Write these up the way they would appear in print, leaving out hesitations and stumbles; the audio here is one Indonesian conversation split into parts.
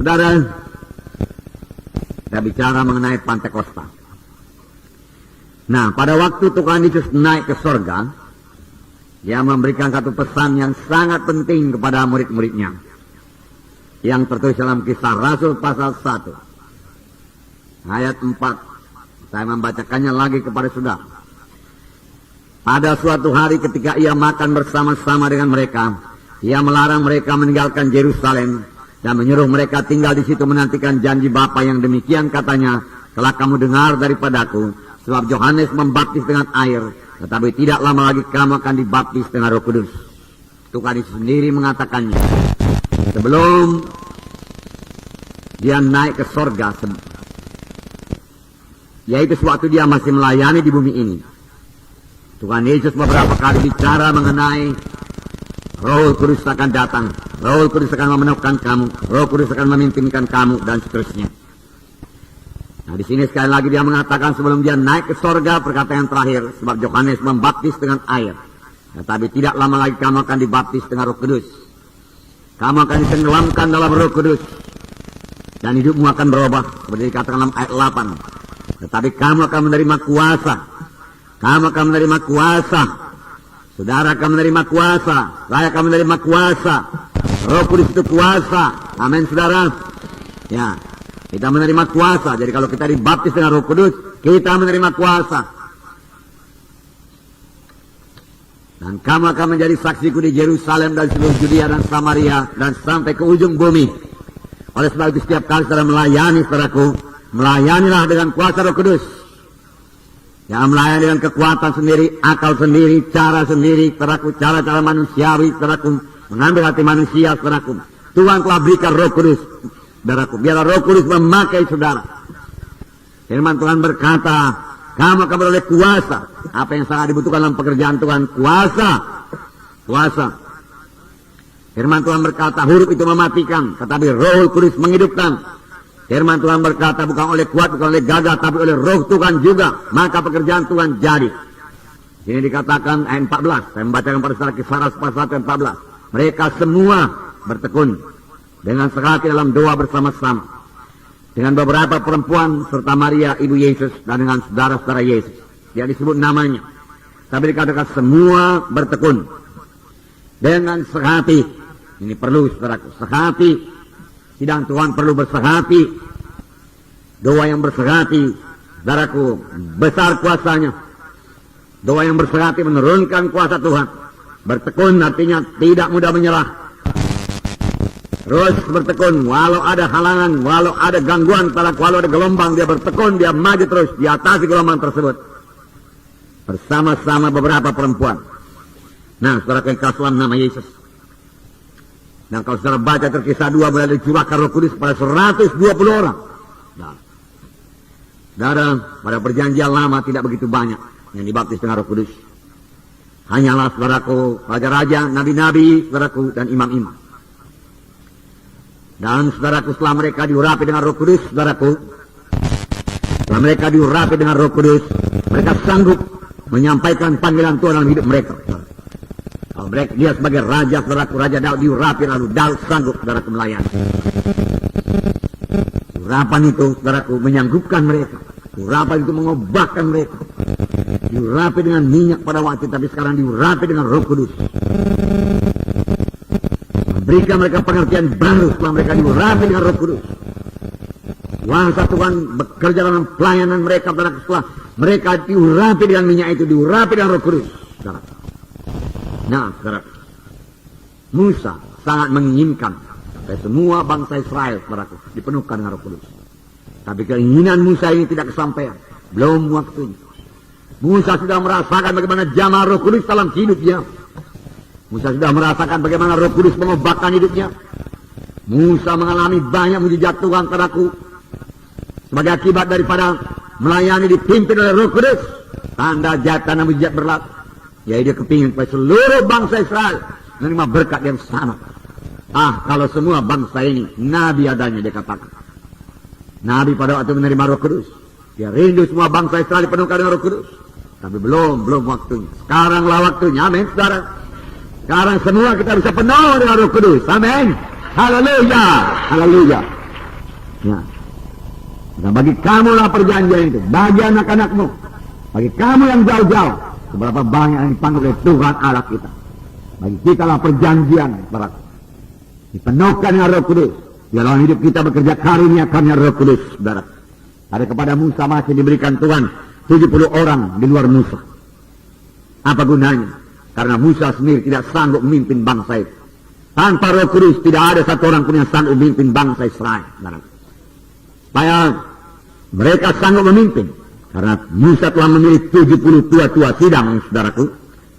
Saudara, kita bicara mengenai Pantekosta. Nah, pada waktu Tuhan Yesus naik ke surga, Dia memberikan satu pesan yang sangat penting kepada murid-muridnya, yang tertulis dalam Kisah Rasul pasal 1 ayat 4. Saya membacakannya lagi kepada saudara. Pada suatu hari ketika Ia makan bersama-sama dengan mereka, Ia melarang mereka meninggalkan Yerusalem dan menyuruh mereka tinggal di situ menantikan janji Bapa yang demikian katanya, telah kamu dengar daripadaku, sebab Yohanes membaptis dengan air, tetapi tidak lama lagi kamu akan dibaptis dengan Roh Kudus. Tuhan Yesus sendiri mengatakannya sebelum Dia naik ke sorga, yaitu sewaktu Dia masih melayani di bumi ini. Tuhan Yesus beberapa kali bicara mengenai Roh Kudus akan datang, Roh Kudus akan memenuhkan kamu, Roh Kudus akan memimpinkan kamu, dan seterusnya. Nah, di sini sekali lagi Dia mengatakan sebelum Dia naik ke sorga, perkataan yang terakhir, sebab Yohanes membaptis dengan air, tetapi tidak lama lagi kamu akan dibaptis dengan Roh Kudus. Kamu akan ditenggelamkan dalam Roh Kudus, dan hidupmu akan berubah, seperti dikatakan dalam ayat 8. Tetapi kamu akan menerima kuasa. Kamu akan menerima kuasa. Saudara akan menerima kuasa. Saya akan menerima kuasa. Roh Kudus itu kuasa. Amin, saudara. Ya, kita menerima kuasa. Jadi kalau kita dibaptis dengan Roh Kudus, kita menerima kuasa. Dan kamu akan menjadi saksiku di Yerusalem dan seluruh Judea dan Samaria dan sampai ke ujung bumi. Oleh sebab itu setiap kali saudara melayani, saudaraku, melayanilah dengan kuasa Roh Kudus. Ya, melayani dengan kekuatan sendiri, akal sendiri, cara sendiri, saudaraku, cara-cara manusiawi, saudaraku, mengambil hati manusia, saudaraku. Tuhan telah berikan Roh Kudus, saudaraku. Biarlah Roh Kudus memakai saudara. Firman Tuhan berkata, kamu akan beroleh kuasa. Apa yang sangat dibutuhkan dalam pekerjaan Tuhan? Kuasa. Kuasa. Firman Tuhan berkata, huruf itu mematikan, tetapi Roh Kudus menghidupkan. Firman Tuhan berkata, bukan oleh kuat, bukan oleh gagah, tapi oleh Roh Tuhan juga, maka pekerjaan Tuhan jadi. Ini dikatakan ayat 14. Saya membacakan pada saudara Kisah Rasul pasal 1 ayat 14. Mereka semua bertekun dengan sehati dalam doa bersama-sama dengan beberapa perempuan serta Maria ibu Yesus dan dengan saudara-saudara Yesus. Dia disebut namanya, tapi dikatakan semua bertekun dengan sehati. Ini perlu, saudaraku, sehati. Sidang Tuhan perlu bersehati. Doa yang bersehati, saudaraku, besar kuasanya. Doa yang bersehati menurunkan kuasa Tuhan. Bertekun artinya tidak mudah menyerah. Terus bertekun, walau ada halangan, walau ada gangguan, walau ada gelombang, dia bertekun, dia maju terus, di atas gelombang tersebut. Bersama-sama beberapa perempuan. Nah, saudara yang kasihan nama Yesus. Dan kalau saudara baca Kisah 2, boleh dicurahkan Roh Kudus pada 120 orang. Nah, saudara, pada perjanjian lama tidak begitu banyak yang dibaptis dengan Roh Kudus. Hanyalah, saudaraku, raja-raja, nabi-nabi, saudaraku, dan imam-imam. Dan saudaraku, setelah mereka diurapi dengan Roh Kudus, saudaraku, setelah mereka diurapi dengan Roh Kudus, mereka sanggup menyampaikan panggilan Tuhan dalam hidup mereka. Kalau mereka, dia sebagai raja, saudaraku, Raja Daud diurapi, lalu Daud sanggup, saudaraku, melayani. Urapan itu, saudaraku, menyanggupkan mereka. Urapan itu mengubahkan mereka. Diurapi dengan minyak pada waktu, tapi sekarang diurapi dengan Roh Kudus. Memberikan mereka pengertian baru setelah mereka diurapi dengan Roh Kudus. Kuasa Tuhan bekerja dalam pelayanan mereka, saudaraku, setelah mereka diurapi dengan minyak itu, diurapi dengan Roh Kudus, saudaraku. Nah, saudara, Musa sangat menginginkan supaya semua bangsa Israel, saudaraku, dipenuhkan dengan Roh Kudus. Tapi keinginan Musa ini tidak kesampaian, belum waktunya. Musa sudah merasakan bagaimana jamaah Roh Kudus dalam hidupnya. Musa sudah merasakan bagaimana Roh Kudus mengubahkan hidupnya. Musa mengalami banyak mujizat Tuhan, saudaraku, sebagai akibat daripada melayani dipimpin oleh Roh Kudus. Tanda tanda mujizat berlaku. Ya, dia kepingin supaya seluruh bangsa Israel menerima berkat yang sama. Kalau semua bangsa ini nabi adanya, dia katakan. Nabi pada waktu menerima Roh Kudus, dia rindu semua bangsa Israel dipenuhkan dengan Roh Kudus. Tapi belum waktunya. Sekaranglah waktunya, amin, saudara. Sekarang semua kita bisa penuh dengan Roh Kudus, amin. Haleluya, haleluya. Ya. Nah, bagi kamulah perjanjian itu, bagi anak-anakmu, bagi kamu yang jauh-jauh, seberapa banyak yang dipanggil oleh Tuhan Allah kita. Bagi kita lah perjanjian, saudara. Dipenuhkan dengan Roh Kudus. Dalam hidup kita bekerja karunia-karunia Roh Kudus, saudara. Ada kepada Musa masih diberikan Tuhan 70 orang di luar Musa. Apa gunanya? Karena Musa sendiri tidak sanggup memimpin bangsa itu. Tanpa Roh Kudus tidak ada satu orang pun yang sanggup memimpin bangsa Israel. Supaya mereka sanggup memimpin. Karena Musa telah memilih 70 tua-tua sidang, saudaraku.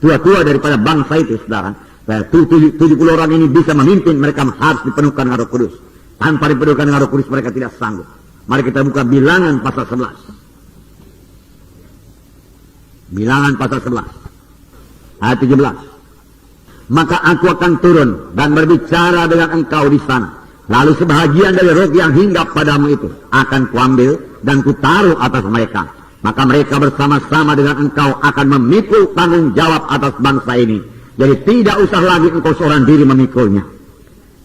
Tua-tua daripada bangsa itu, saudara. Supaya 70 orang ini bisa memimpin, mereka harus dipenuhkan dengan Roh Kudus. Tanpa dipenuhkan dengan Roh Kudus mereka tidak sanggup. Mari kita buka Bilangan pasal 11. Bilangan pasal 11. Ayat 17. Maka aku akan turun dan berbicara dengan engkau di sana. Lalu sebahagian dari roh yang hinggap padamu itu akan kuambil dan kutaruh atas mereka. Maka mereka bersama-sama dengan engkau akan memikul tanggung jawab atas bangsa ini. Jadi tidak usah lagi engkau seorang diri memikulnya.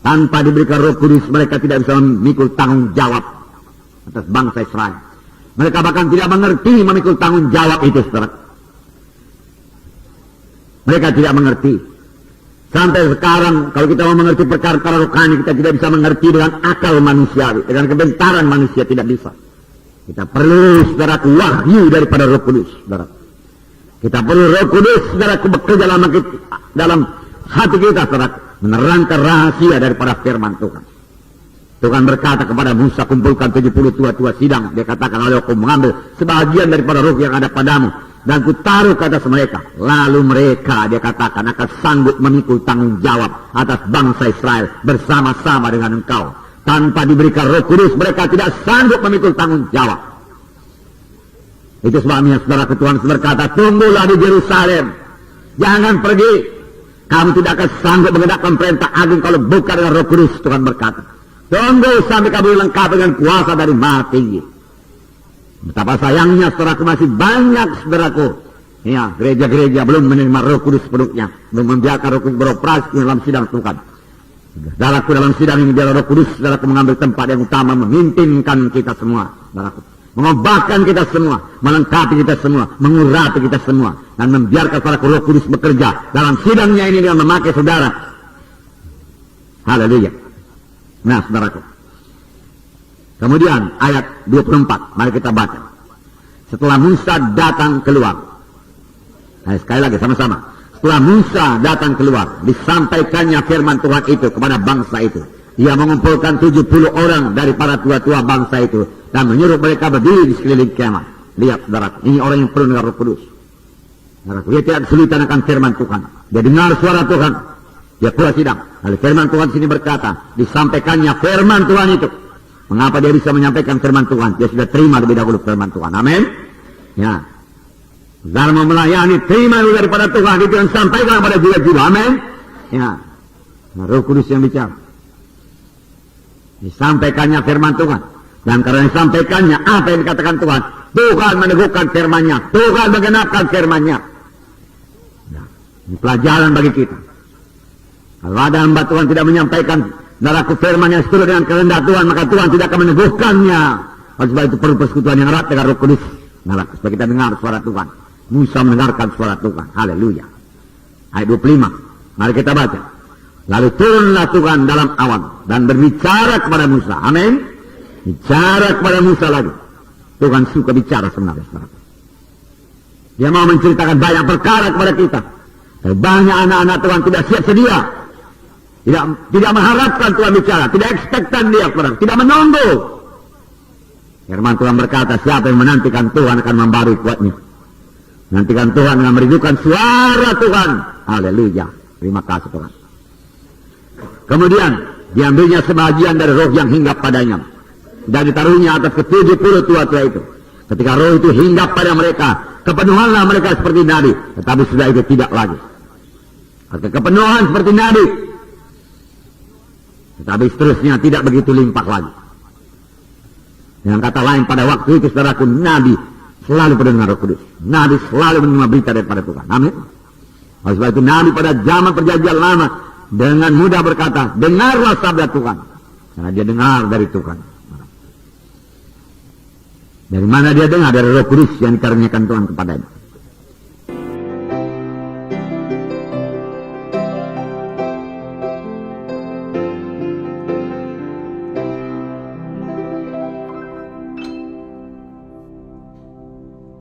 Tanpa diberikan Roh Kudus mereka tidak bisa memikul tanggung jawab atas bangsa Israel. Mereka bahkan tidak mengerti memikul tanggung jawab itu, saudara. Mereka tidak mengerti. Sampai sekarang kalau kita mau mengerti perkara-perkara rohani, kita tidak bisa mengerti dengan akal manusiawi, dengan kebentaran manusia tidak bisa. Kita perlu, saudara, wahyu daripada Roh Kudus, saudara. Kita perlu Roh Kudus, saudara, bekerja dalam hati kita, saudara, menerangkan rahasia daripada firman Tuhan. Tuhan berkata kepada Musa, kumpulkan 70 tua-tua sidang. Dia katakan, oleh aku mengambil sebahagian daripada roh yang ada padamu dan kutaruh ke atas mereka. Lalu mereka, dia katakan, akan sanggup memikul tanggung jawab atas bangsa Israel bersama-sama dengan engkau. Tanpa diberikan Roh Kudus mereka tidak sanggup memikul tanggung jawab. Itu sebabnya saudara Tuhan berkata, tunggulah di Yerusalem, jangan pergi. Kamu tidak akan sanggup menegakkan perintah agung kalau bukan dengan Roh Kudus. Tuhan berkata, tunggu sampai kamu lengkap dengan kuasa dari Maha Tinggi. Betapa sayangnya saudaraku, masih banyak saudaraku, ya, gereja-gereja belum menerima Roh Kudus sepenuhnya, belum membiarkan Roh Kudus beroperasi dalam sidang Tuhan. Saudaraku, dalam sidang ini biar Roh Kudus saudaraku mengambil tempat yang utama, memimpinkan kita semua, saudaraku, mengubahkan kita semua, melengkapi kita semua, mengurapi kita semua, dan membiarkan saudaraku Roh Kudus bekerja dalam sidangnya ini dengan memakai saudara. Haleluya. Nah, saudaraku. Kemudian ayat 24, mari kita baca. Setelah Musa datang keluar. Nah, sekali lagi sama-sama. Setelah Musa datang keluar, disampaikannya firman Tuhan itu kepada bangsa itu. Ia mengumpulkan 70 orang dari para tua-tua bangsa itu dan menyuruh mereka berdiri di sekeliling kemah. Lihat, saudaraku, ini orang yang penuh dengan Roh Kudus. Saudaraku, dia tidak kesulitan akan firman Tuhan. Dia dengar suara Tuhan. Dia pula sidang. Lalu firman Tuhan sini berkata, disampaikannya firman Tuhan itu. Mengapa dia bisa menyampaikan firman Tuhan? Dia sudah terima lebih dahulu firman Tuhan. Amin. Ya. Dalam melayani, terima dulu daripada Tuhan itu yang sampaikan kepada jiwa-jiwa. Amin. Ya. Nah, Roh Kudus yang bicara. Disampaikannya firman Tuhan. Dan karena disampaikannya apa yang dikatakan Tuhan, Tuhan meneguhkan firman-Nya. Tuhan menggenapkan firman-Nya. Nah, ini pelajaran bagi kita. Kalau ada hamba Tuhan tidak menyampaikan naraku firman yang seturut dengan kehendak Tuhan, maka Tuhan tidak akan meneguhkannya. Oleh sebab itu perlu persekutuan yang erat dengan Roh Kudus. Naraku, supaya kita dengar suara Tuhan. Musa mendengarkan suara Tuhan. Haleluya. Ayat 25. Mari kita baca. Lalu turunlah Tuhan dalam awan dan berbicara kepada Musa. Amin. Bicara kepada Musa lagi. Tuhan suka bicara sebenarnya. Dia mau menceritakan banyak perkara kepada kita. Tapi banyak anak-anak Tuhan tidak siap sedia. Tidak mengharapkan Tuhan bicara, tidak ekspektan dia, tidak menunggu. Firman Tuhan berkata, siapa yang menantikan Tuhan akan membarui kuatnya. Nantikan Tuhan dengan merindukan suara Tuhan. Haleluya. Terima kasih Tuhan. Kemudian diambilnya sebagian dari roh yang hinggap padanya dan ditaruhnya atas ke-70 tua-tua itu. Ketika roh itu hinggap pada mereka, kepenuhanlah mereka seperti nabi. Tetapi sudah itu tidak lagi. Kepenuhan seperti nabi, tetapi seterusnya tidak begitu limpah lagi. Dengan kata lain, pada waktu itu saudaraku, nabi selalu penuh dengan Roh Kudus. Nabi selalu menerima berita daripada Tuhan. Amin. Oleh sebab itu nabi pada zaman perjanjian lama dengan mudah berkata, dengarlah sabda Tuhan. Karena dia dengar dari Tuhan. Dari mana dia dengar? Dari Roh Kudus yang dikaruniakan Tuhan kepadanya.